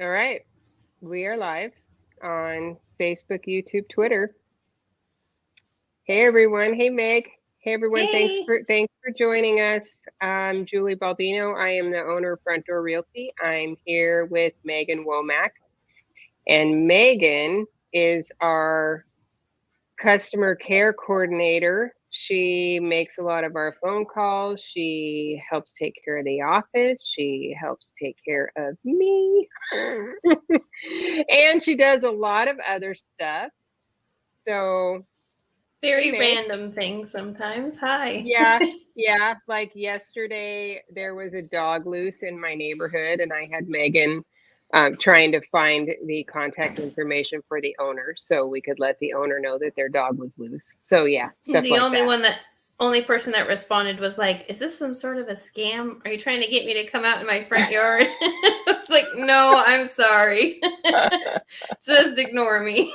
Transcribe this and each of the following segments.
All right. We are live on Facebook, YouTube, Twitter. Hey everyone. Hey Meg. Hey everyone. Thanks Hey. for thanks for joining us. I'm Julie Baldino. I am the owner of Front Door Realty. I'm here with Megan Womack. And Megan is our customer care coordinator. She makes a lot of our phone calls. She helps take care of the office. She helps take care of me. And she does a lot of other stuff. So, hey, Very Meg. random things sometimes. Hi. Yeah, yeah. Like yesterday, there was a dog loose in my neighborhood, and I had Megan trying to find the contact information for the owner so we could let the owner know that their dog was loose. So, yeah, stuff The like that. only person that responded was like, "Is this some sort of a scam? Are you trying to get me to come out in my front yard?" I was like, "No, I'm sorry. Just ignore me."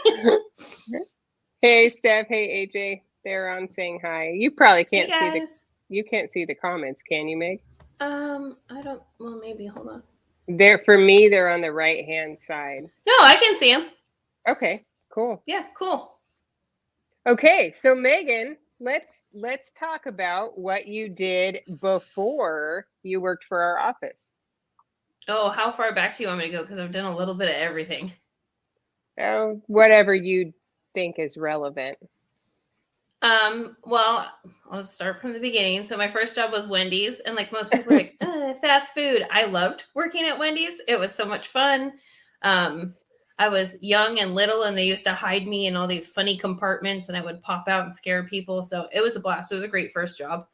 Hey, Steph. Hey, AJ. They're on saying hi. You probably Hey can't see guys. you can't see the comments, can you, Meg? I don't. Well, maybe. Hold on. They're for me. They're on the right hand side. No, I can see them. Okay, cool. Yeah, cool. Okay, so Megan, let's talk about what you did before you worked for our office. Oh, how far back do you want me to go? Because I've done a little bit of everything. Oh, whatever you think is relevant. Well, I'll start from the beginning. So my first job was Wendy's, and like most people are like, fast food. I loved working at Wendy's. It was so much fun. I was young and little, and they used to hide me in all these funny compartments, and I would pop out and scare people. So it was a blast. It was a great first job.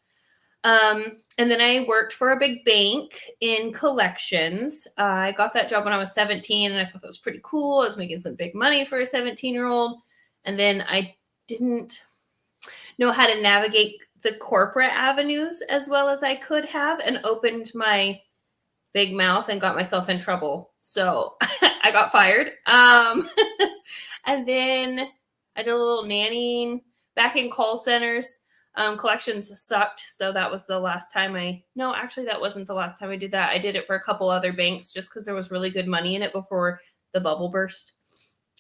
And then I worked for a big bank in collections. I got that job when I was 17, and I thought that was pretty cool. I was making some big money for a 17-year-old. And then I didn't know how to navigate the corporate avenues as well as I could have, and opened my big mouth and got myself in trouble. So I got fired. And then I did a little nannying back in call centers. Collections sucked. So that was the last time no, actually, that wasn't the last time I did that. I did it for a couple other banks just because there was really good money in it before the bubble burst.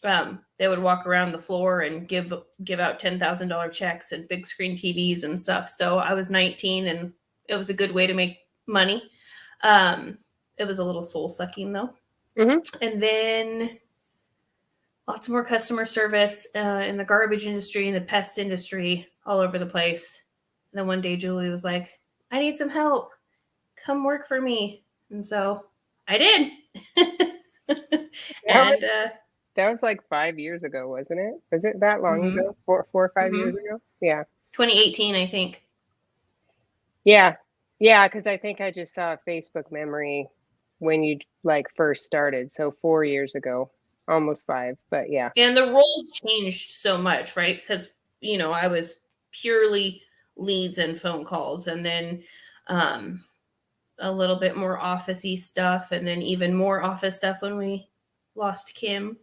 They would walk around the floor and give out $10,000 checks and big screen TVs and stuff. So I was 19, and it was a good way to make money. It was a little soul sucking though. Mm-hmm. And then lots more customer service in the garbage industry, in the pest industry, all over the place. And then one day Julie was like, "I need some help. Come work for me." And so I did. And That was like 5 years ago, wasn't it? Was it that long mm-hmm, ago? Four or 5 years mm-hmm. ago? Yeah. 2018, I think. Yeah. Yeah, because I think I just saw a Facebook memory when you like first started. So 4 years ago, almost five, but yeah. And the roles changed so much, right? Because, I was purely leads and phone calls, and then a little bit more office-y stuff, and then even more office stuff when we lost Kim,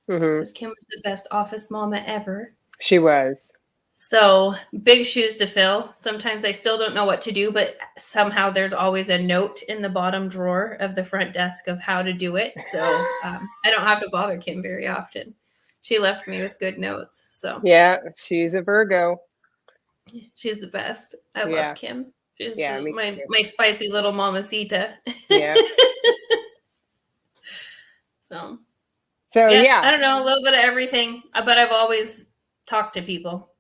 Mm-hmm. because Kim was the best office mama ever. She was. So big shoes to fill. Sometimes I still don't know what to do, but somehow there's always a note in the bottom drawer of the front desk of how to do it. So I don't have to bother Kim very often. She left me with good notes. So Yeah, she's a Virgo. she's the best. I love Yeah. Kim. She's Yeah, me my too. my spicy little mamacita. Yeah. So So yeah, yeah. I don't know, a little bit of everything, but I've always talked to people.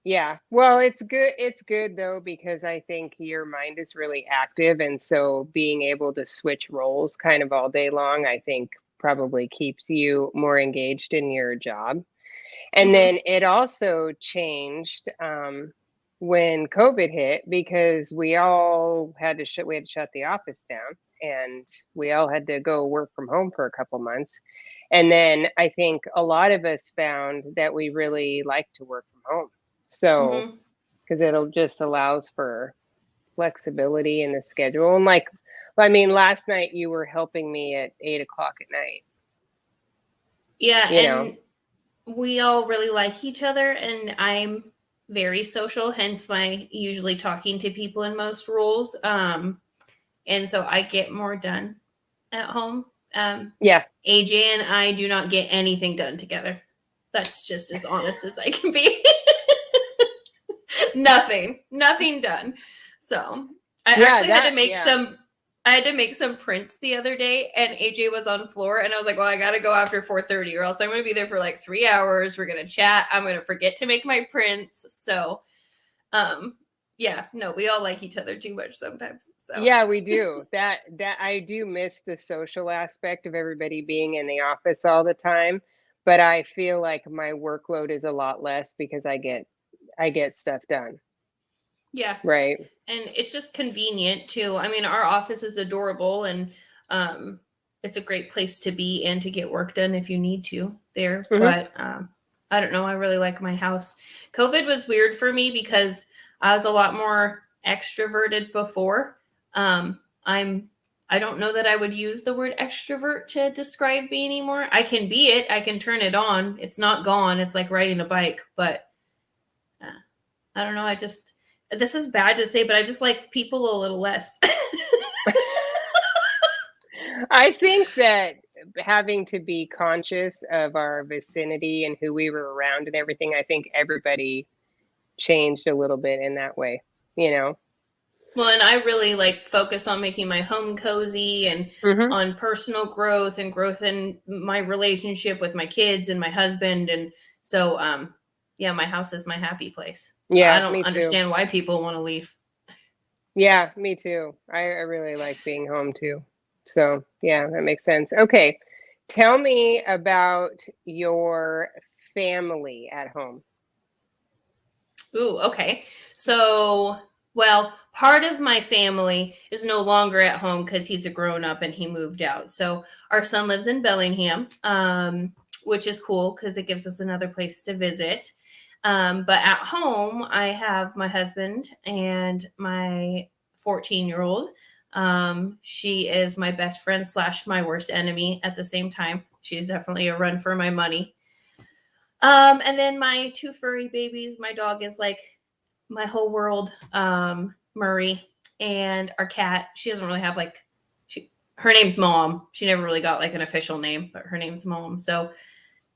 Yeah. Well, it's good. It's good though, because I think your mind is really active. And so being able to switch roles kind of all day long, I think probably keeps you more engaged in your job. And Mm-hmm. then it also changed when COVID hit, because we all had to we had to shut the office down, and we all had to go work from home for a couple months. And then I think a lot of us found that we really like to work from home. So Mm-hmm. because it'll just allows for flexibility in the schedule. And like, I mean, last night you were helping me at 8 o'clock at night. Yeah, You know. and we all really like each other, and I'm very social, hence my usually talking to people in most roles. And so I get more done at home. Yeah. AJ and I do not get anything done together. That's just as honest as I can be. Nothing done. So I Yeah, actually had to that, make yeah. some. I had to make some prints the other day, and AJ was on floor, and I was like, "Well, I got to go after 4:30, or else I'm going to be there for like 3 hours. We're going to chat. I'm going to forget to make my prints." So, um, yeah, no, we all like each other too much sometimes. So, Yeah, we do. That I do miss the social aspect of everybody being in the office all the time, but I feel like my workload is a lot less because I get stuff done, yeah, right? and it's just convenient too. I mean, our office is adorable, and um, it's a great place to be and to get work done if you need to there. Mhm. But I don't know. I really like my house. COVID was weird for me because I was a lot more extroverted before. I'm. I don't know that I would use the word extrovert to describe me anymore. I can be it. I can turn it on. It's not gone. It's like riding a bike, but uh, I don't know. I just this is bad to say, but I just like people a little less. I think that having to be conscious of our vicinity and who we were around and everything, I think everybody changed a little bit in that way, you know? Well, and I really like focused on making my home cozy and Mhm. on personal growth and growth in my relationship with my kids and my husband. And so, yeah, my house is my happy place. I Yeah, don't me too. understand why people want to leave. Yeah, me too. I really like being home too. So, yeah, that makes sense. Okay. Tell me about your family at home. Ooh, okay. So, well, part of my family is no longer at home because he's a grown up and he moved out. So our son lives in Bellingham, which is cool because it gives us another place to visit. But at home, I have my husband and my 14-year-old. She is my best friend slash my worst enemy at the same time. She's definitely a run for my money. And then my two furry babies, my dog is like my whole world. Murray and our cat. She doesn't really have like her name's Mom. She never really got like an official name, but her name's Mom. So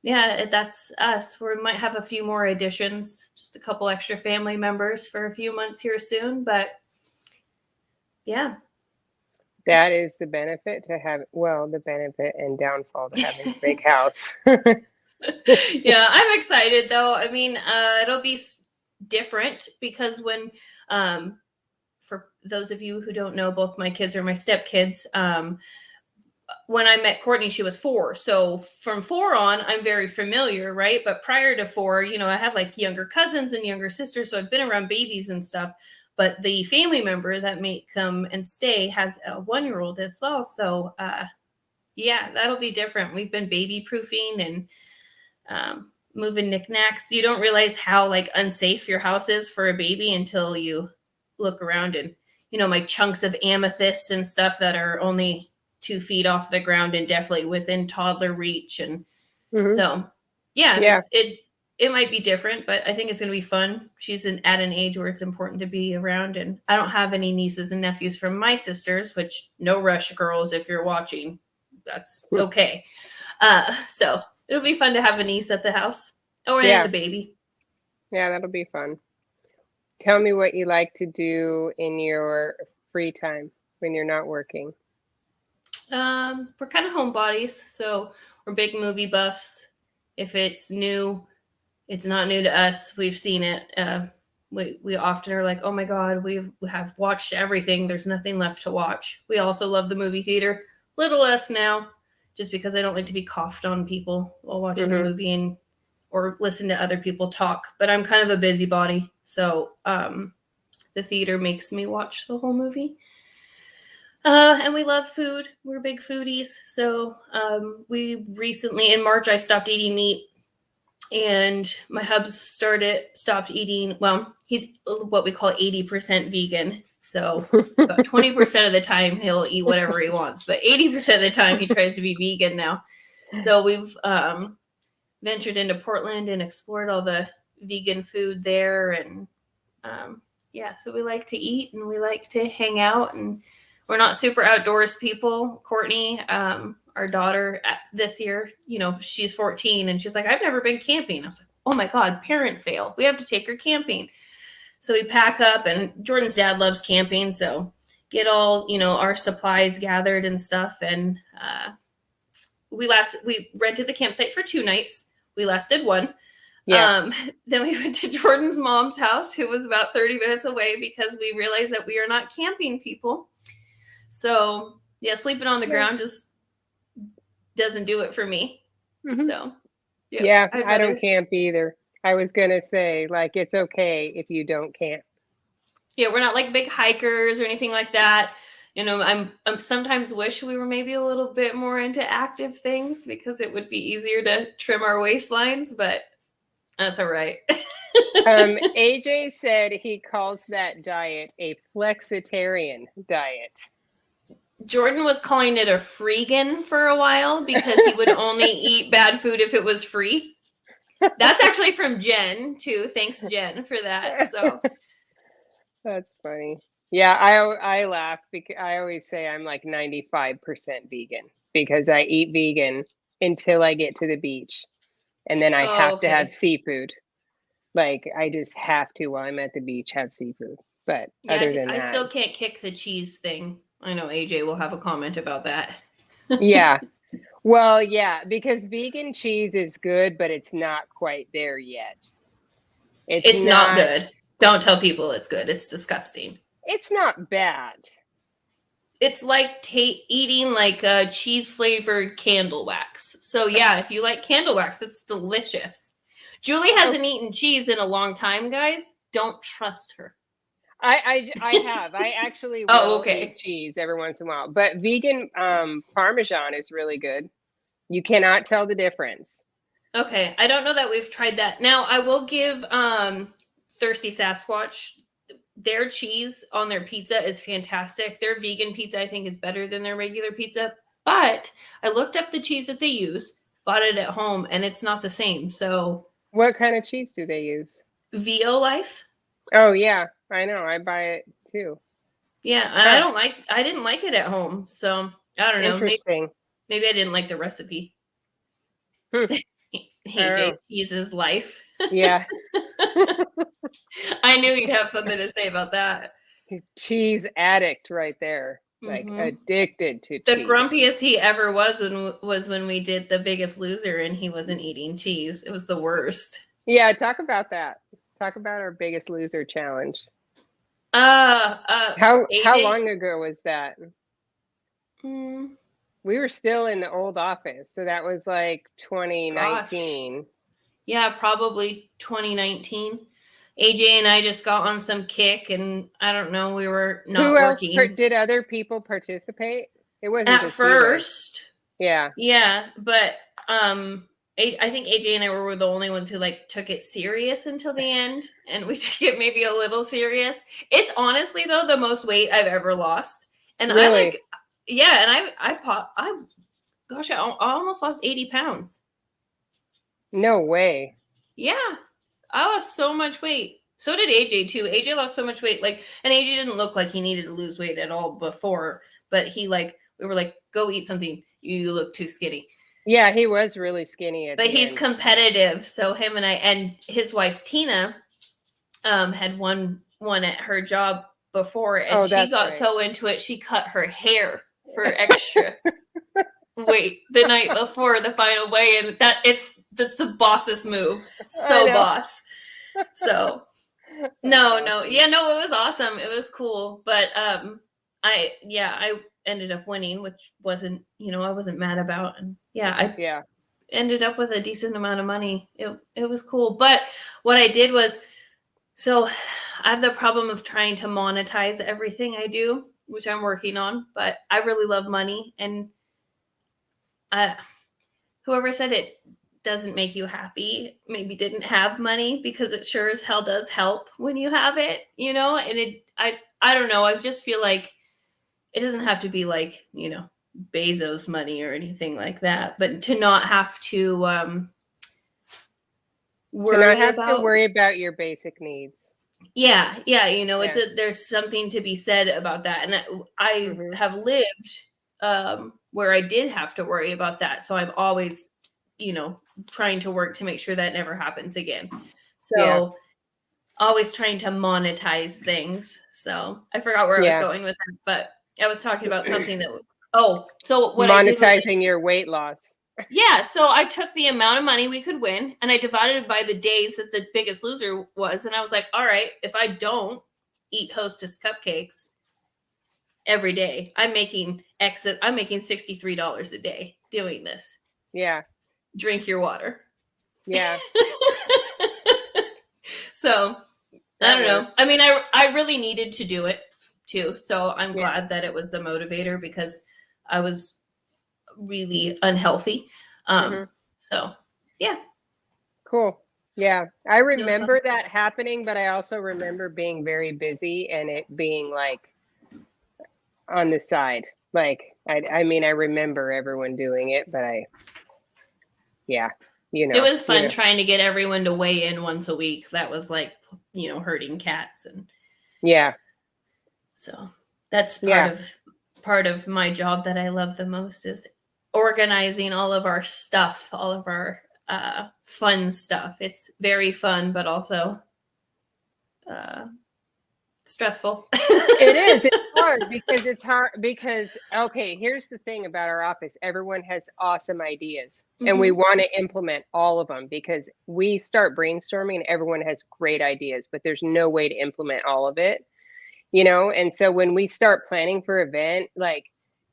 yeah, that's us. We might have a few more additions, just a couple extra family members for a few months here soon. But yeah. That is the benefit to have, well, the benefit and downfall to having a big house. Yeah, I'm excited though. I mean, it'll be different because when for those of you who don't know, both my kids are my stepkids. When I met Courtney, she was 4. So from 4 on, I'm very familiar, right? But prior to 4, I have like younger cousins and younger sisters. So I've been around babies and stuff. But the family member that may come and stay has a 1-year-old as well. So yeah, that'll be different. We've been baby proofing and moving knickknacks. You don't realize how like unsafe your house is for a baby until you look around and my chunks of amethyst and stuff that are only 2 feet off the ground and definitely within toddler reach. And Mhm. so, yeah, Yeah. it might be different, but I think it's going to be fun. She's at an age where it's important to be around, and I don't have any nieces and nephews from my sisters, which no rush, girls, if you're watching, that's okay. So it'll be fun to have a niece at the house and a Yeah. baby. Yeah, that'll be fun. Tell me what you like to do in your free time when you're not working. We're kind of homebodies, so we're big movie buffs. If it's new, it's not new to us. We've seen it. We often are like, oh my god, we have watched everything. There's nothing left to watch. We also love the movie theater. Little less now, just because I don't like to be coughed on people while watching a Mhm. movie or listen to other people talk. But I'm kind of a busybody, so the theater makes me watch the whole movie. And we love food. We're big foodies. So we recently in March I stopped eating meat, and my hubs stopped eating. Well, he's what we call 80% vegan. So about 20% of the time he'll eat whatever he wants, but 80% of the time he tries to be vegan now. So we've ventured into Portland and explored all the vegan food there, and yeah, so we like to eat and we like to hang out, and we're not super outdoors people. Courtney, our daughter this year, she's 14 and she's like, I've never been camping. I was like, oh my God, parent fail. We have to take her camping. So we pack up, and Jordan's dad loves camping. So get all, our supplies gathered and stuff. And we rented the campsite for 2 nights. We lasted one. Yeah. Then we went to Jordan's mom's house, who was about 30 minutes away, because we realized that we are not camping people. So yeah, sleeping on the ground just doesn't do it for me. Mm-hmm. So yeah, I don't camp either. I was gonna say, like, it's okay if you don't camp. Yeah, we're not like big hikers or anything like that. I'm sometimes wish we were maybe a little bit more into active things, because it would be easier to trim our waistlines, but that's all right. AJ said he calls that diet a flexitarian diet. Jordan was calling it a freegan for a while, because he would only eat bad food if it was free. That's actually from Jen too. Thanks, Jen, for that. So that's funny. Yeah, I laugh because I always say I'm like 95% vegan, because I eat vegan until I get to the beach, and then I have to have seafood. Like, I just have to, while I'm at the beach, have seafood. But yeah, other than that, I still can't kick the cheese thing. I know AJ will have a comment about that. Yeah. Well, yeah, because vegan cheese is good, but it's not quite there yet. It's not good. Don't tell people it's good. It's disgusting. It's not bad. It's like eating like a cheese-flavored candle wax. So yeah, if you like candle wax, it's delicious. Julie hasn't eaten cheese in a long time, guys. Don't trust her. I have. I actually will eat cheese every once in a while. But vegan Parmesan is really good. You cannot tell the difference. Okay. I don't know that we've tried that. Now, I will give Thirsty Sasquatch, their cheese on their pizza is fantastic. Their vegan pizza, I think, is better than their regular pizza. But I looked up the cheese that they use, bought it at home, and it's not the same. So what kind of cheese do they use? VO Life. Oh, yeah. I know. I buy it too. Yeah, and I didn't like it at home, so I don't know. Interesting. Maybe I didn't like the recipe. AJ cheese's life. Yeah. I knew you'd have something to say about that. Cheese addict right there. Like addicted to the cheese. The grumpiest he ever was when we did The Biggest Loser and he wasn't eating cheese. It was the worst. Yeah, talk about that. Talk about our Biggest Loser challenge. How long ago was that? We were still in the old office, so that was like 2019. Gosh. Yeah, probably 2019. AJ and I just got on some kick, and I don't know, we were not working. Who else did other people participate? It wasn't at first. Yeah. Yeah, but I think AJ and I were the only ones who like took it serious until the end, and we took it maybe a little serious. It's honestly though the most weight I've ever lost, and really? I almost lost 80 pounds. No way. Yeah, I lost so much weight. So did AJ too. AJ lost so much weight, and AJ didn't look like he needed to lose weight at all before, but we were like, go eat something. You look too skinny. Yeah, he was really skinny. But he's competitive. So him and his wife, Tina, had won at her job before. And she got so into it, she cut her hair for extra weight the night before the final weigh. And that's the boss's move. So boss. So no. Yeah, no, it was awesome. It was cool. But I ended up winning, which wasn't, I wasn't mad about. And I ended up with a decent amount of money. It was cool. But what I did was, so I have the problem of trying to monetize everything I do, which I'm working on, but I really love money. And whoever said it doesn't make you happy maybe didn't have money, because it sure as hell does help when you have it, and I don't know. I just feel like it doesn't have to be like, Bezos money or anything like that, but to not have to worry about your basic needs. Yeah, yeah, Yeah. there's something to be said about that, and I Hmm. have lived, where I did have to worry about that, so I'm always, trying to work to make sure that never happens again. Yeah. So, always trying to monetize things. So, I forgot where I was Yeah. going with that, but I was talking about something that oh, so what I did was Monetizing your weight loss. yeah, so I took the amount of money we could win and I divided it by the days that the biggest loser was. And I was like, all right, if I don't eat Hostess cupcakes every day, I'm making $63 a day doing this. Yeah. Drink your water. Yeah. So I That don't know. works. I mean, I really needed to do it too. So I'm Yeah. glad that it was the motivator because I was really unhealthy. Hmm. So yeah, Cool. Yeah. I it was fun. remember that happening, but I also remember being very busy and it being like on the side. Like, I mean, I remember everyone doing it, but yeah, It was fun trying to get everyone to weigh in once a week. That was like, herding cats, and yeah, so that's part yeah, of my job that I love the most is organizing all of our stuff, all of our fun stuff. It's very fun, but also uh, stressful. it is. It's hard because okay, here's the thing about our office. Everyone has awesome ideas and we Hmm. want to implement all of them because we start brainstorming and everyone has great ideas, but there's no way to implement all of it, And so when we start planning for event, like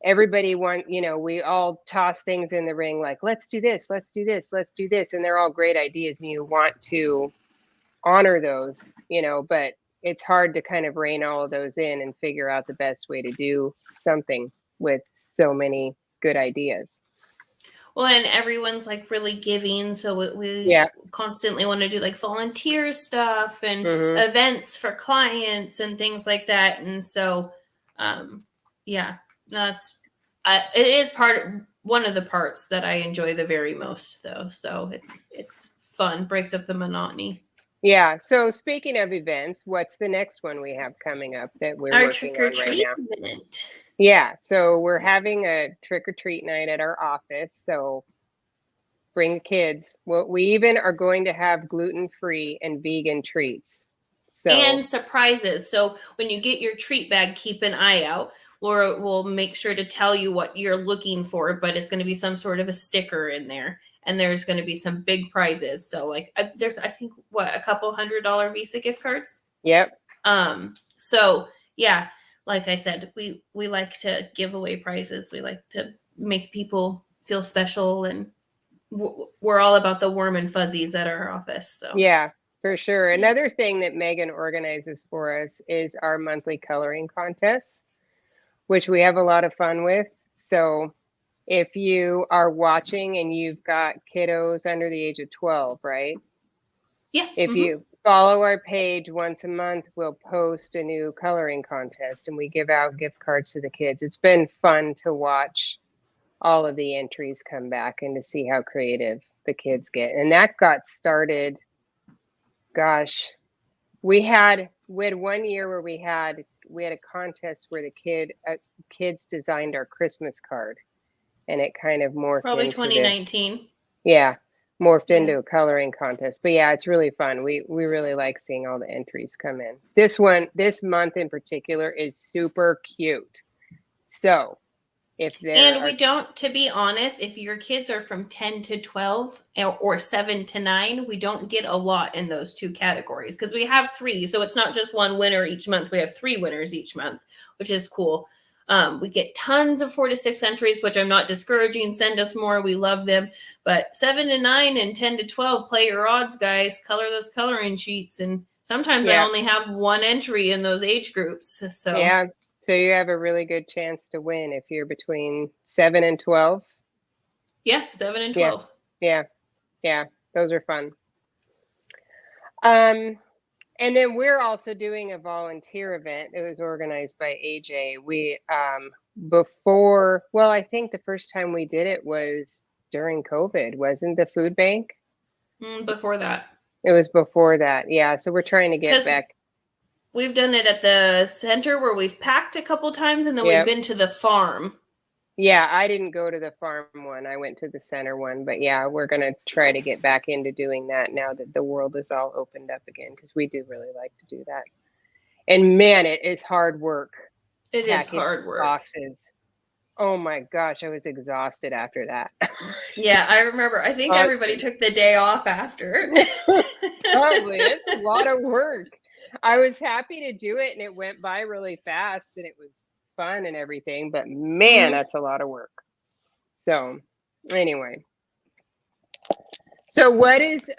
everybody we all toss things in the ring, like, let's do this, let's do this, let's do this. And they're all great ideas and you want to honor those, but it's hard to kind of rein all of those in and figure out the best way to do something with so many good ideas. Well, and everyone's like really giving, so we Yeah. constantly want to do like volunteer stuff and Hmm. events for clients and things like that. And so, um, yeah, that's it is one of the parts that I enjoy the very most, though. So it's fun, breaks up the monotony. Yeah. So speaking of events, what's the next one we have coming up that we're Our working trick or on right treat now? event. Yeah, so we're having a trick or treat night at our office. So bring the kids. Well, we even are going to have gluten-free and vegan treats. So, And surprises. So when you get your treat bag, keep an eye out. Laura will make sure to tell you what you're looking for, but it's going to be some sort of a sticker in there, and there's going to be some big prizes. So like, there's I think what a couple $100 Visa gift cards. yep. So yeah, like I said, we like to give away prizes. We like to make people feel special, and we're all about the warm and fuzzies at our office. So Yeah, for sure. yeah. Another thing that Megan organizes for us is our monthly coloring contests, which we have a lot of fun with. So, if you are watching and you've got kiddos under the age of 12, right? Yeah. If Mm-hmm. you follow our page once a month, we'll post a new coloring contest and we give out gift cards to the kids. It's been fun to watch all of the entries come back and to see how creative the kids get. And that got started, gosh, we had 1 year where we had a contest where the kids designed our Christmas card and it kind of morphed Probably into the 2019. yeah, morphed Yeah. into a coloring contest. But yeah, it's really fun. We really like seeing all the entries come in. This month in particular is super cute. So if there And are we don't, to be honest, if your kids are from 10 to 12 or 7 to 9, we don't get a lot in those two categories because we have three. So it's not just one winner each month. We have three winners each month, which is cool. We get tons of 4 to 6 entries, which I'm not discouraging. Send us more. We love them. But 7 to 9 and 10 to 12, play your odds, guys. Color those coloring sheets. And sometimes I yeah, only have one entry in those age groups. So yeah. So you have a really good chance to win if you're between 7 and 12. yeah, 7 and Yeah, 12. yeah, yeah. Those are fun. Um, and then we're also doing a volunteer event. It was organized by AJ. I think the first time we did it was during COVID, wasn't the food bank? Before that. It was before that. Yeah. So we're trying to get Because back. We've done it at the center where we've packed a couple times, and then we've Yep. been to the farm. Yeah, I didn't go to the farm one. I went to the center one. But yeah, we're going to try to get back into doing that now that the world is all opened up again, because we do really like to do that. And man, it is hard work. It is packing hard work. boxes. Oh my gosh, I was exhausted after that. Yeah, I remember. I think everybody took the day off after. Probably. It's a lot of work. I was happy to do it and it went by really fast and it was fun and everything, but man, that's a lot of work. So, anyway. So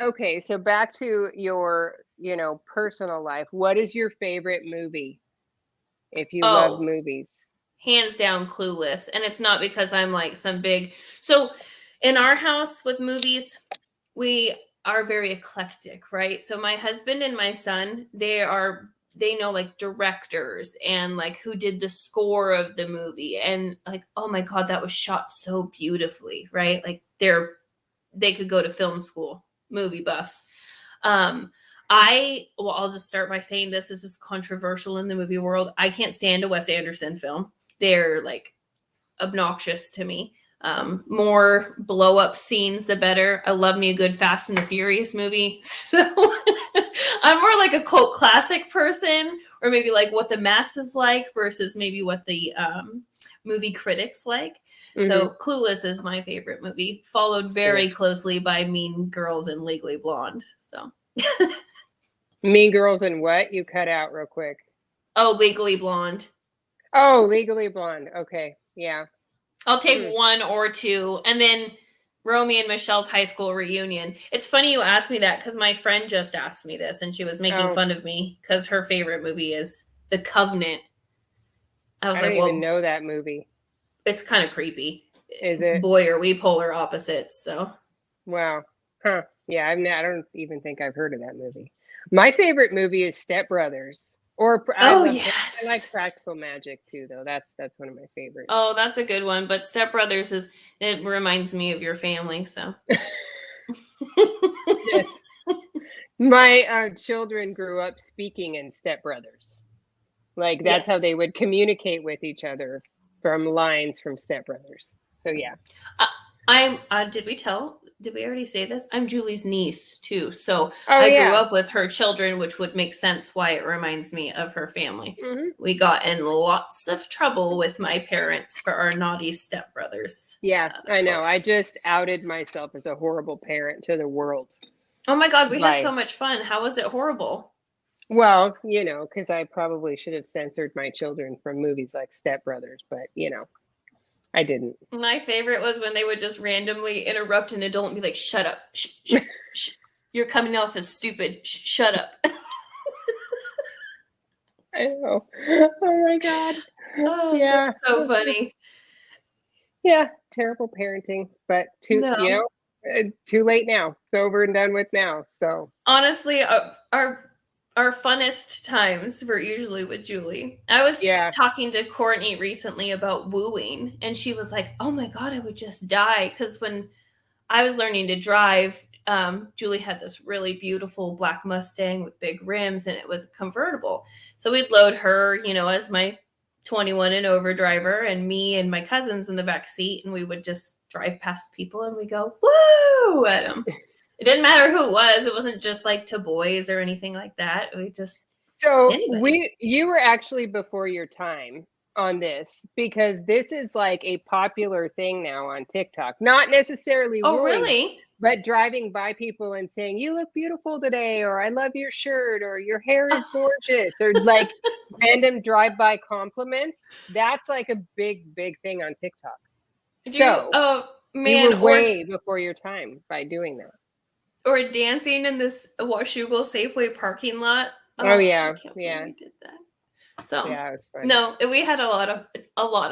okay, so back to your, personal life. What is your favorite movie? If you love movies. Hands down Clueless. And it's not because I'm like some big. So in our house with movies, we are very eclectic, right? So my husband and my son, they know like directors and like who did the score of the movie and like, oh my God, that was shot so beautifully, right? Like they could go to film school, movie buffs. I'll just start by saying this is controversial in the movie world. I can't stand a Wes Anderson film. They're like obnoxious to me. More blow up scenes, the better. I love me a good Fast and the Furious movie. So I'm more like a cult classic person, or maybe like what the masses like versus maybe what the movie critics like. Mm-hmm. So Clueless is my favorite movie, followed very closely by Mean Girls and Legally Blonde. So Mean Girls and what? You cut out real quick. Oh, Legally Blonde. Oh, Legally Blonde. Okay. Yeah. I'll take one or two. And then Romy and Michelle's high school reunion. It's funny you asked me that because my friend just asked me this and she was making fun of me because her favorite movie is The Covenant. I don't even know that movie. It's kind of creepy. Is it? Boy, are we polar opposites. So. Wow. Huh. Yeah, I don't even think I've heard of that movie. My favorite movie is Step Brothers. I like Practical Magic too, though. That's one of my favorites. Oh, that's a good one. But Step Brothers it reminds me of your family. So yes. My children grew up speaking in Step Brothers. Like that's how they would communicate with each other from lines from Step Brothers. So yeah. Did we already say this? I'm Julie's niece too. So I grew up with her children, which would make sense why it reminds me of her family. Mm-hmm. We got in lots of trouble with my parents for our naughty stepbrothers. Yeah, I know. I just outed myself as a horrible parent to the world. Oh my God, we had so much fun. How was it horrible? Well, because I probably should have censored my children from movies like Step Brothers, but I didn't. My favorite was when they would just randomly interrupt an adult and be like, shut up. Shh, shh, shh. You're coming off as stupid. Shh, shut up. I know. Oh my God. Oh, yeah. So funny. Yeah. Terrible parenting, but too late now. It's over and done with now. So honestly, our funnest times were usually with Julie. I was talking to Courtney recently about wooing, and she was like, oh my God, I would just die. Because when I was learning to drive, Julie had this really beautiful black Mustang with big rims, and it was a convertible. So we'd load her, as my 21 and over driver, and me and my cousins in the back seat, and we would just drive past people, and we go, woo, at them. It didn't matter who it was. It wasn't just like to boys or anything like that. We just you were actually before your time on this, because this is like a popular thing now on TikTok. Not necessarily really? But driving by people and saying, you look beautiful today, or I love your shirt, or your hair is gorgeous, or like random drive-by compliments. That's like a big, big thing on TikTok. You were way before your time by doing that. Or dancing in this Washougal Safeway parking lot. Oh yeah, we did that. So yeah, it was fun. No, we had a lot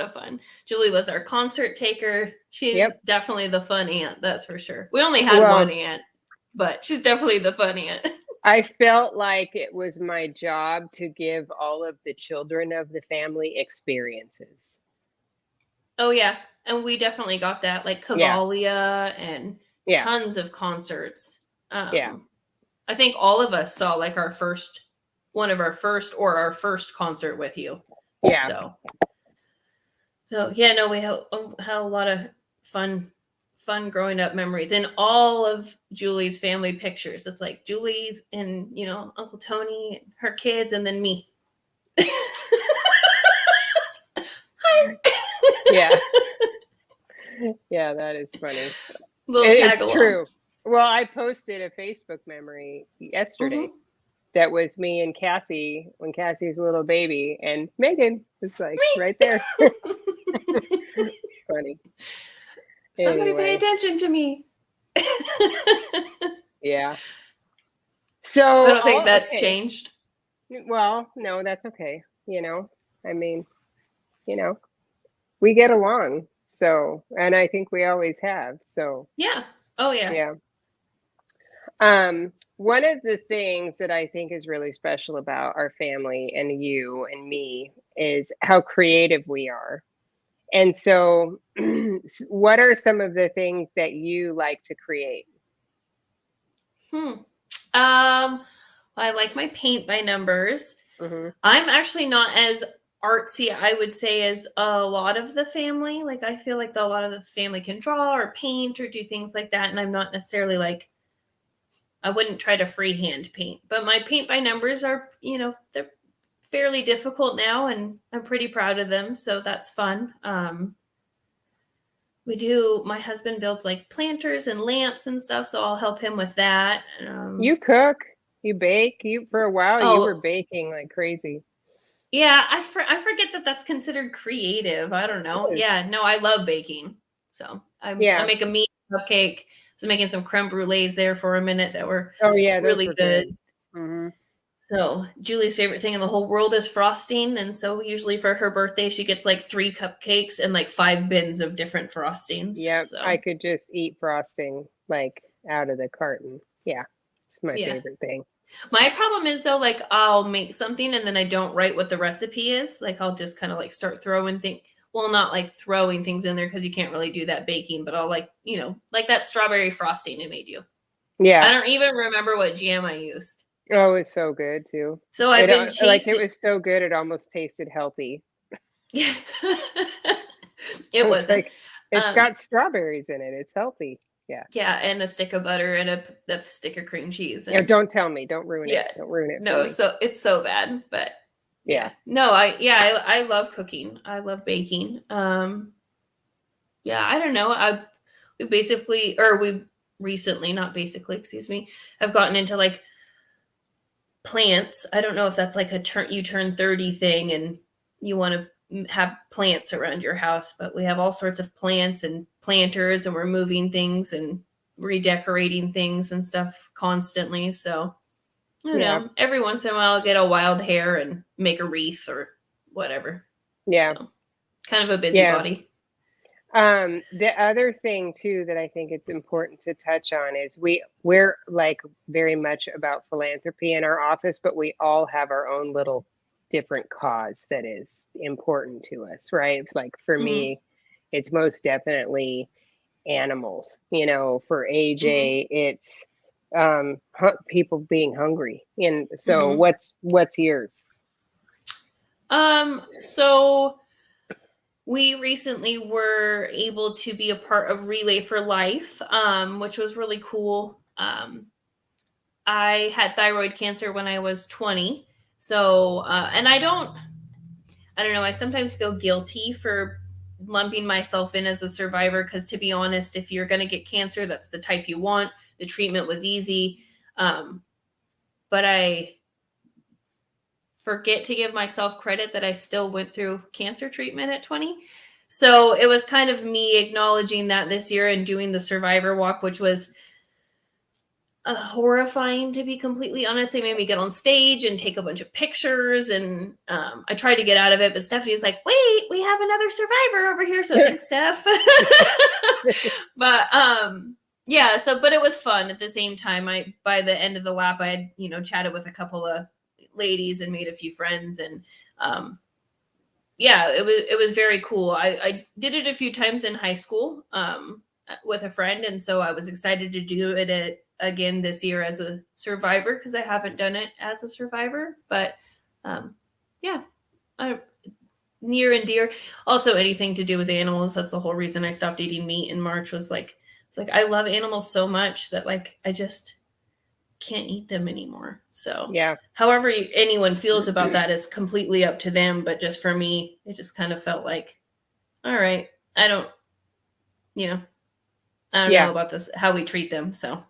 of fun. Julie was our concert taker. She's definitely the fun aunt, that's for sure. We only had one aunt, but she's definitely the fun aunt. I felt like it was my job to give all of the children of the family experiences. Oh yeah, and we definitely got that, like Cavalia and tons of concerts. I think all of us saw like our first one of our first or our first concert with you. Yeah. So yeah, no, we had a lot of fun growing up memories, and all of Julie's family pictures. It's like Julie's and, you know, Uncle Tony and her kids, and then me. Yeah. Yeah, that is funny. It's true. Well, I posted a Facebook memory yesterday that was me and Cassie when Cassie's a little baby, and Megan was like right there. Funny. Somebody pay attention to me. Yeah. So I don't think that's changed. Well, no, that's okay. You know, I mean, you know, we get along. So, and I think we always have. So, yeah. Oh, yeah. Yeah. One of the things that I think is really special about our family and you and me is how creative we are. And so, what are some of the things that you like to create? I like my paint by numbers. I'm actually not as artsy, I would say, as a lot of the family. Like, I feel like a lot of the family can draw or paint or do things like that, and I'm not necessarily like, I wouldn't try to freehand paint. But my paint by numbers are, you know, they're fairly difficult now, and I'm pretty proud of them, so that's fun. My husband builds like planters and lamps and stuff, so I'll help him with that. You cook, you bake. For a while, you were baking like crazy. Yeah, I forget that that's considered creative. I don't know. Yeah, no, I love baking. So I make a mean cupcake. I was making some creme brulees there for a minute that were really good. So Julie's favorite thing in the whole world is frosting, and so usually for her birthday she gets like 3 cupcakes and like 5 bins of different frostings. Yeah, so. I could just eat frosting like out of the carton. Yeah, it's my favorite thing. My problem is though, like I'll make something and then I don't write what the recipe is. Like I'll just kind of like start throwing things. Well, not like throwing things in there because you can't really do that baking, but I'll like, you know, like that strawberry frosting I made you. Yeah. I don't even remember what jam I used. Oh, it's so good too. So I've been chasing. Like it was so good, it almost tasted healthy. Yeah. It wasn't. Like, it's got strawberries in it. It's healthy. Yeah. Yeah, and a stick of butter and a stick of cream cheese. And, yeah, don't tell me. Don't ruin it. Don't ruin it. No, so it's so bad, but yeah. No, I love cooking. I love baking. Yeah, I don't know. We've recently, not basically, excuse me, I've gotten into like plants. I don't know if that's like you turn 30 thing and you want to have plants around your house, but we have all sorts of plants and planters, and we're moving things and redecorating things and stuff constantly. So I don't know, every once in a while I'll get a wild hair and make a wreath or whatever. Yeah. So, kind of a busybody. The other thing too that I think it's important to touch on is we're like very much about philanthropy in our office, but we all have our own little different cause that is important to us, right? Like for me, it's most definitely animals. You know, for AJ, it's people being hungry. And so what's yours? So we recently were able to be a part of Relay for Life, which was really cool. I had thyroid cancer when I was 20. So, and I don't know. I sometimes feel guilty for lumping myself in as a survivor, because to be honest, if you're going to get cancer, that's the type you want. The treatment was easy. But I forget to give myself credit that I still went through cancer treatment at 20. So it was kind of me acknowledging that this year and doing the survivor walk, which was horrifying, to be completely honest. They made me get on stage and take a bunch of pictures, and I tried to get out of it, but Stephanie's like, wait, we have another survivor over here. So thanks, Steph. But but it was fun at the same time. By the end of the lap, I had, chatted with a couple of ladies and made a few friends, and it was very cool. I did it a few times in high school with a friend, and so I was excited to do it at again this year as a survivor because I haven't done it as a survivor. But yeah, near and dear. Also, anything to do with animals. That's the whole reason I stopped eating meat in March. Was like, it's like I love animals so much that like I just can't eat them anymore. So Yeah. however anyone feels about that is completely up to them. But just for me, it just kind of felt like, all right, I don't know about this, how we treat them. So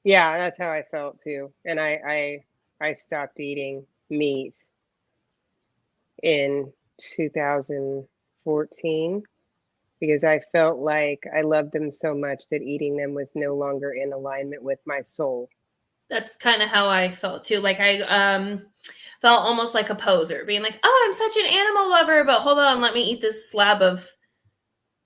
yeah, that's how I felt too. And I stopped eating meat in 2014 because I felt like I loved them so much that eating them was no longer in alignment with my soul. that's kind of how I felt too. Like I felt almost like a poser, being like, "Oh, I'm such an animal lover, but hold on, let me eat this slab of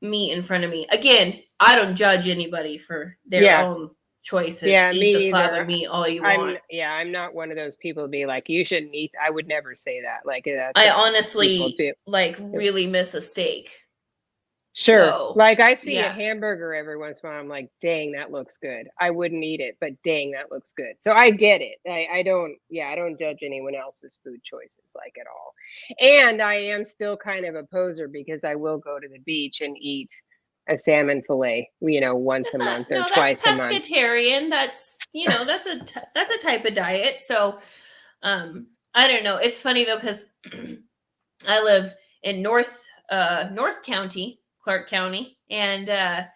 meat in front of me." Again, I don't judge anybody for their Yeah. own choices. Yeah, Eat the me slab either. of meat all you want. I'm not one of those people to be like, you shouldn't eat. I would never say that. Like that's I what people honestly do. like really miss a steak. Sure. So Like I see a yeah. hamburger every once in a while. I'm like, dang, that looks good. I wouldn't eat it, but dang, that looks good. So I get it. I don't, yeah, I don't judge anyone else's food choices like at all. And I am still kind of a poser because I will go to the beach and eat a salmon fillet, once a month or That's twice a month. pescatarian. That's that's a type of diet. So I don't know. It's funny though because I live in North County, Clark County, and at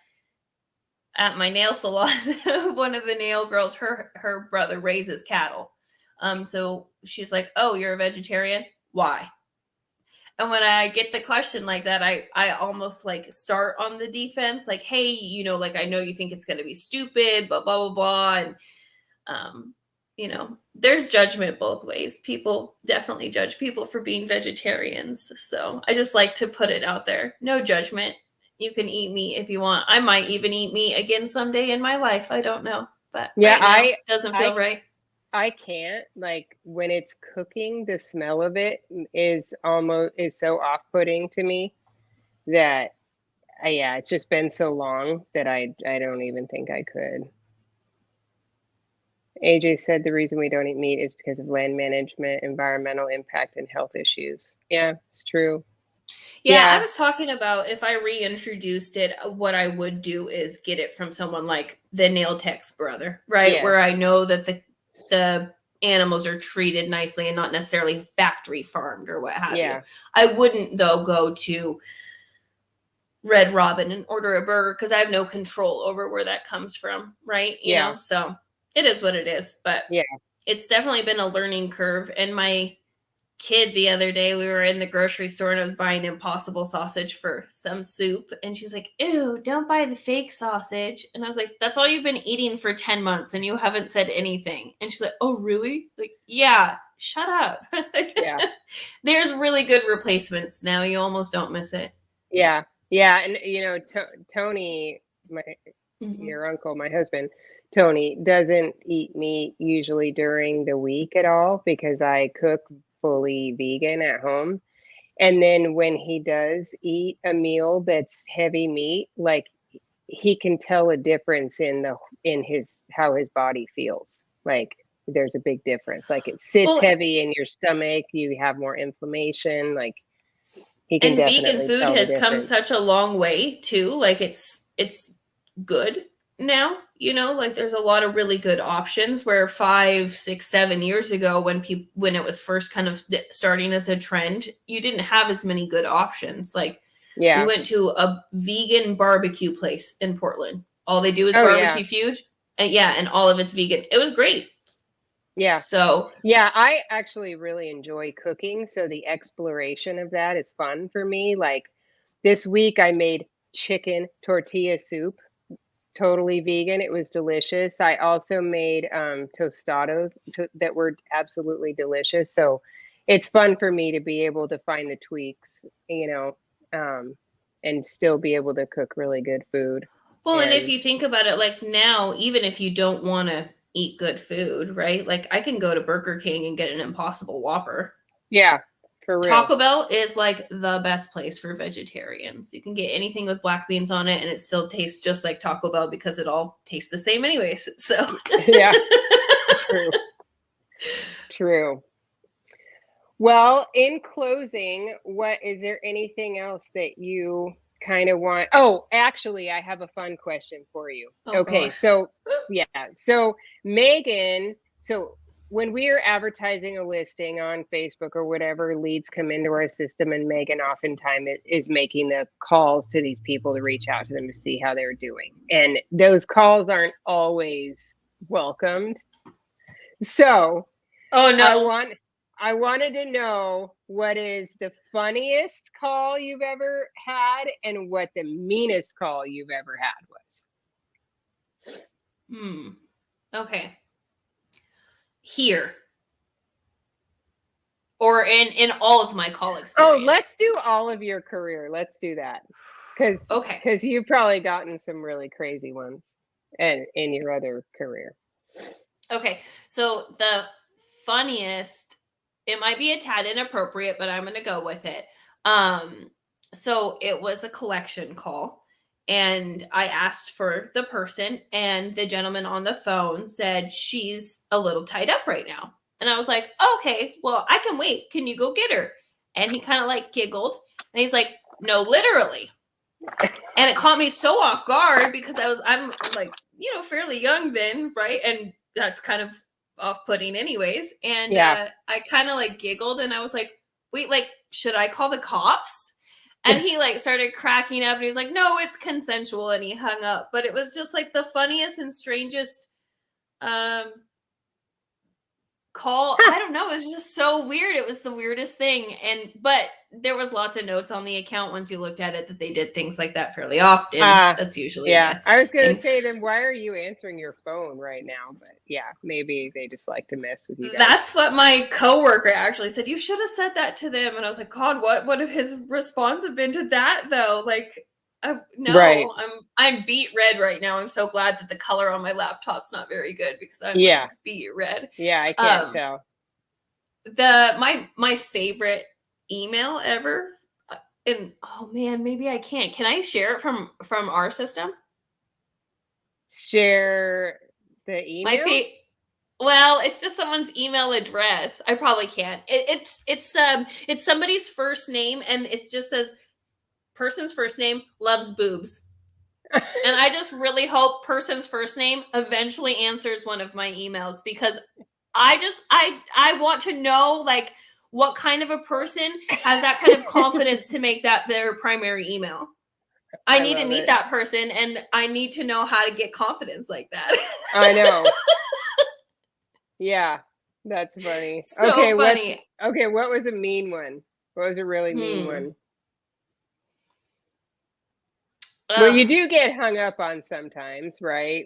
my nail salon, one of the nail girls, her brother raises cattle. So she's like, "Oh, you're a vegetarian? Why?" And when I get the question like that, I almost like start on the defense, like, "Hey, like I know you think it's gonna be stupid, but blah blah blah." And there's judgment both ways. People definitely judge people for being vegetarians. So I just like to put it out there. No judgment. You can eat meat if you want. I might even eat meat again someday in my life. I don't know. But Yeah, right now, doesn't feel right. I can't, like, when it's cooking, the smell of it is so off-putting to me that yeah, it's just been so long that I don't even think I could. AJ said the reason we don't eat meat is because of land management, environmental impact, and health issues. Yeah, it's true. Yeah, I was talking about if I reintroduced it, what I would do is get it from someone like the nail tech's brother, right? Yeah. Where I know that the animals are treated nicely and not necessarily factory farmed or what have you. I wouldn't though go to Red Robin and order a burger because I have no control over where that comes from, right? You know, so it is what it is, but it's definitely been a learning curve. And my kid the other day, we were in the grocery store and I was buying Impossible sausage for some soup, and she's like, "Ew, don't buy the fake sausage." And I was like, "That's all you've been eating for 10 months and you haven't said anything." And she's like, "Oh, really?" Like, yeah, shut up. Yeah. There's really good replacements now. You almost don't miss it. Yeah. Yeah. And Tony, your uncle, my husband, Tony, doesn't eat meat usually during the week at all because I cook fully vegan at home. And then when he does eat a meal that's heavy meat, like he can tell a difference in how his body feels. Like there's a big difference. Like it sits heavy in your stomach, you have more inflammation, like he can definitely vegan food tell has the come difference. such a long way too. Like it's good now, like there's a lot of really good options where 5, 6, 7 years ago when it was first kind of starting as a trend, you didn't have as many good options. Like we went to a vegan barbecue place in Portland. All they do is barbecue food. And all of it's vegan. It was great. Yeah. So yeah, I actually really enjoy cooking. So the exploration of that is fun for me. Like this week I made chicken tortilla soup, totally vegan. It was delicious. I also made tostados that were absolutely delicious. So it's fun for me to be able to find the tweaks, and still be able to cook really good food. Well, and if you think about it, like now, even if you don't want to eat good food, right? Like I can go to Burger King and get an Impossible Whopper. Yeah. For real. Taco Bell is like the best place for vegetarians. You can get anything with black beans on it and it still tastes just like Taco Bell because it all tastes the same anyways. So Yeah, true. True. Well, in closing, what is there anything else that you kind of want? Oh, actually, I have a fun question for you. Oh Okay, gosh. so yeah, so Megan, so when we are advertising a listing on Facebook or whatever, leads come into our system, and Megan oftentimes is making the calls to these people to reach out to them to see how they're doing. And those calls aren't always welcomed. So Oh no. I wanted to know what is the funniest call you've ever had and what the meanest call you've ever had was. Okay. Here. Or in all of my call experience. Oh, let's do all of your career. Let's do that. Because you've probably gotten some really crazy ones and in your other career. Okay. So the funniest, it might be a tad inappropriate, but I'm going to go with it. So it was a collection call and I asked for the person and the gentleman on the phone said she's a little tied up right now. And I was like, okay, well, I can wait. Can you go get her? And he kind of like giggled and he's like, no, literally. And it caught me so off guard because I'm like, fairly young then, right? And that's kind of off-putting anyways. And I kind of like giggled and I was like, wait, like, should I call the cops? And he like started cracking up and he was like, no, it's consensual. And he hung up. But it was just like the funniest and strangest call. I don't know. It was just so weird. It was the weirdest thing. But there was lots of notes on the account once you looked at it that they did things like that fairly often. That's usually I was going to say, then why are you answering your phone right now? But yeah, maybe they just like to mess with you guys. That's what my coworker actually said. You should have said that to them. And I was like, God, what would have his response have been to that though? Like, no, right. I'm beet red right now. I'm so glad that the color on my laptop's not very good because I'm like beet red. Yeah, I can't tell. My favorite email ever, and oh man, maybe I can't. Can I share it from our system? Share the email? Well, it's just someone's email address. I probably can't. It's somebody's first name, and it just says person's first name loves boobs. And I just really hope person's first name eventually answers one of my emails because I want to know like what kind of a person has that kind of confidence to make that their primary email. I need to meet that person and I need to know how to get confidence like that. I know. Yeah, that's funny. So funny. What was a mean one? What was a really mean one? Well, you do get hung up on sometimes, right?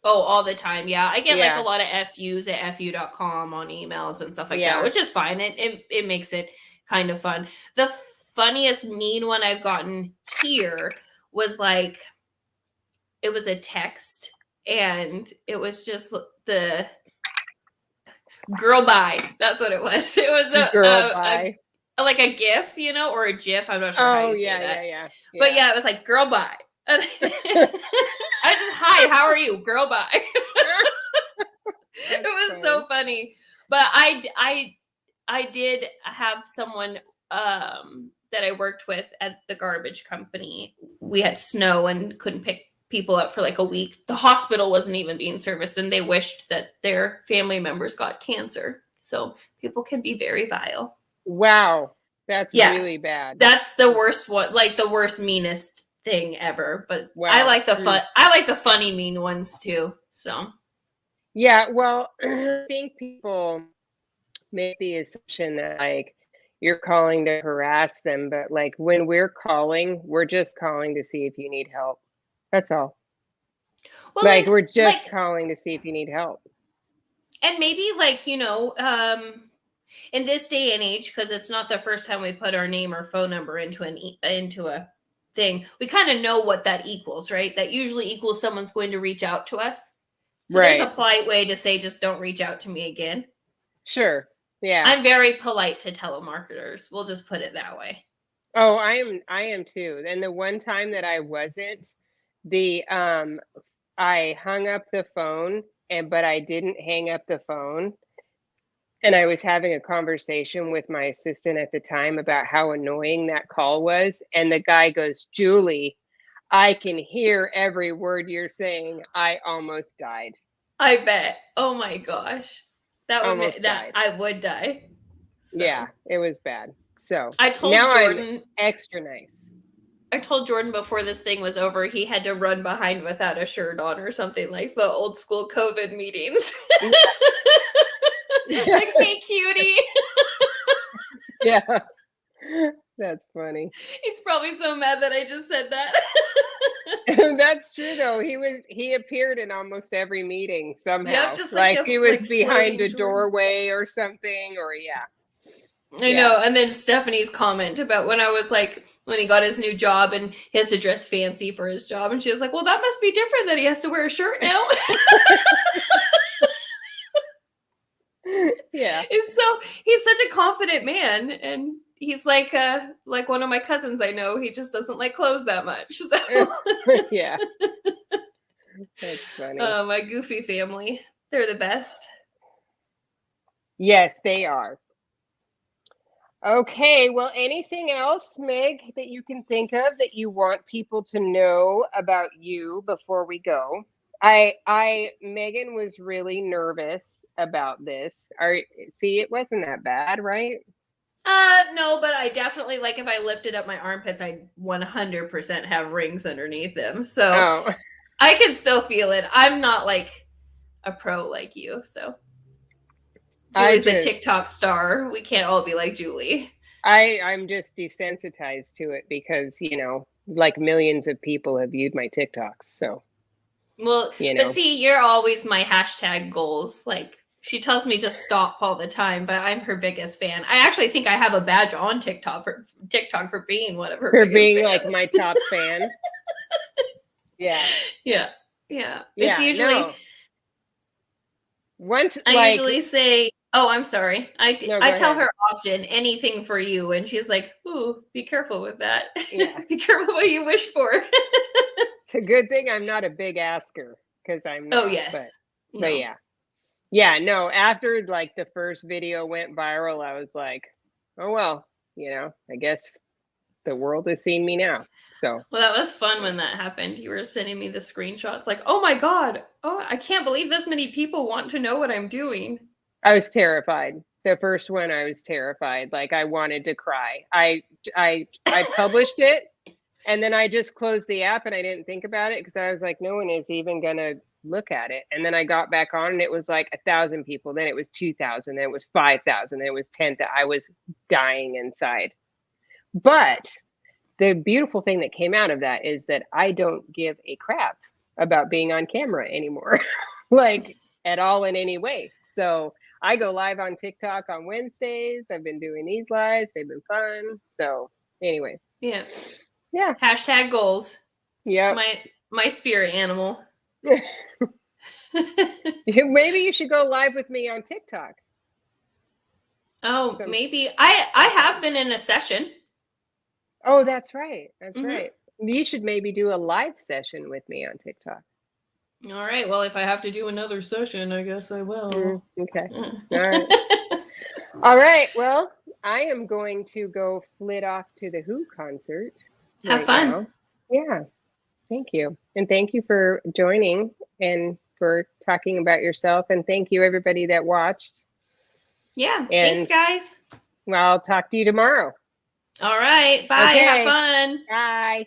Oh, all the time. Yeah. I get like a lot of FUs at fu.com on emails and stuff like that, which is fine. It makes it kind of fun. The funniest mean one I've gotten here was like, it was a text and it was just the girl bye. That's what it was. It was the girl bye. Like a GIF, or a GIF. I'm not sure how you say that. Yeah. But yeah, it was like girl bye. I just, hi, how are you? Girl bye. It was funny. So funny. But I did have someone that I worked with at the garbage company. We had snow and couldn't pick people up for like a week. The hospital wasn't even being serviced and they wished that their family members got cancer. So people can be very vile. Wow. That's really bad. That's the worst one, like the worst, meanest thing ever. But I like the fun. I like the funny, mean ones too. So. Yeah. Well, I think people make the assumption that like you're calling to harass them, but like when we're calling, we're just calling to see if you need help. That's all. Well, like we're just calling to see if you need help. And maybe like, in this day and age, because it's not the first time we put our name or phone number into a thing, we kind of know what that equals, right? That usually equals someone's going to reach out to us. So there's a polite way to say, just don't reach out to me again. Sure. Yeah. I'm very polite to telemarketers. We'll just put it that way. Oh, I am too. And the one time that I wasn't, the I hung up the phone but I didn't hang up the phone. And I was having a conversation with my assistant at the time about how annoying that call was. And the guy goes, Julie, I can hear every word you're saying. I almost died. I bet. Oh my gosh. That would Almost died. I would die. So. Yeah, it was bad. So I told now Jordan I'm extra nice. I told Jordan before this thing was over, he had to run behind without a shirt on or something, like the old school COVID meetings. Like, hey, cutie. Yeah. That's funny. He's probably so mad that I just said that. That's true though. He appeared in almost every meeting somehow. Yep, just like he was like behind a doorway or something, or yeah. I know. And then Stephanie's comment about when I was like, when he got his new job and he has to dress fancy for his job. And she was like, well, that must be different that he has to wear a shirt now. Yeah. He's such a confident man. And he's like one of my cousins I know. He just doesn't like clothes that much. So. Yeah. That's funny. My goofy family. They're the best. Yes, they are. Okay, well, anything else, Meg, that you can think of that you want people to know about you before we go? Megan was really nervous about this. See, it wasn't that bad, right? No, but I definitely, like, if I lifted up my armpits, I'd 100% have rings underneath them. So I can still feel it. I'm not like a pro like you, so. Julie's a TikTok star. We can't all be like Julie. I'm just desensitized to it because, like millions of people have viewed my TikToks. So, well, but see, you're always my hashtag goals. Like, she tells me to stop all the time, but I'm her biggest fan. I actually think I have a badge on TikTok for being one of her biggest being fans. like my top fan. Yeah. It's usually I usually say, oh, I'm sorry. I tell her often, anything for you. And she's like, ooh, be careful with that. Yeah. Be careful what you wish for. It's a good thing I'm not a big asker because I'm not. Oh, yes. But yeah. Yeah, no, after like the first video went viral, I was like, oh, well, I guess the world has seen me now. So. Well, that was fun when that happened. You were sending me the screenshots like, oh my God. Oh, I can't believe this many people want to know what I'm doing. I was terrified. The first one, I was terrified. Like I wanted to cry. I published it and then I just closed the app and I didn't think about it because I was like, no one is even going to look at it. And then I got back on and it was like 1,000 people. Then it was 2,000. Then it was 5,000. Then it was 10,000. I was dying inside. But the beautiful thing that came out of that is that I don't give a crap about being on camera anymore, like at all in any way. So I go live on TikTok on Wednesdays. I've been doing these lives. They've been fun. So anyway. Yeah. Yeah. Hashtag goals. Yeah. My spirit animal. Maybe you should go live with me on TikTok. Oh, maybe. I have been in a session. Oh, that's right. That's right. You should maybe do a live session with me on TikTok. All right. Well, if I have to do another session, I guess I will. Okay. All right. All right. Well, I am going to go flit off to the Who concert. Have fun. Now. Yeah. Thank you. And thank you for joining and for talking about yourself. And thank you, everybody that watched. Yeah. Thanks, guys. Well, I'll talk to you tomorrow. All right. Bye. Okay. Have fun. Bye.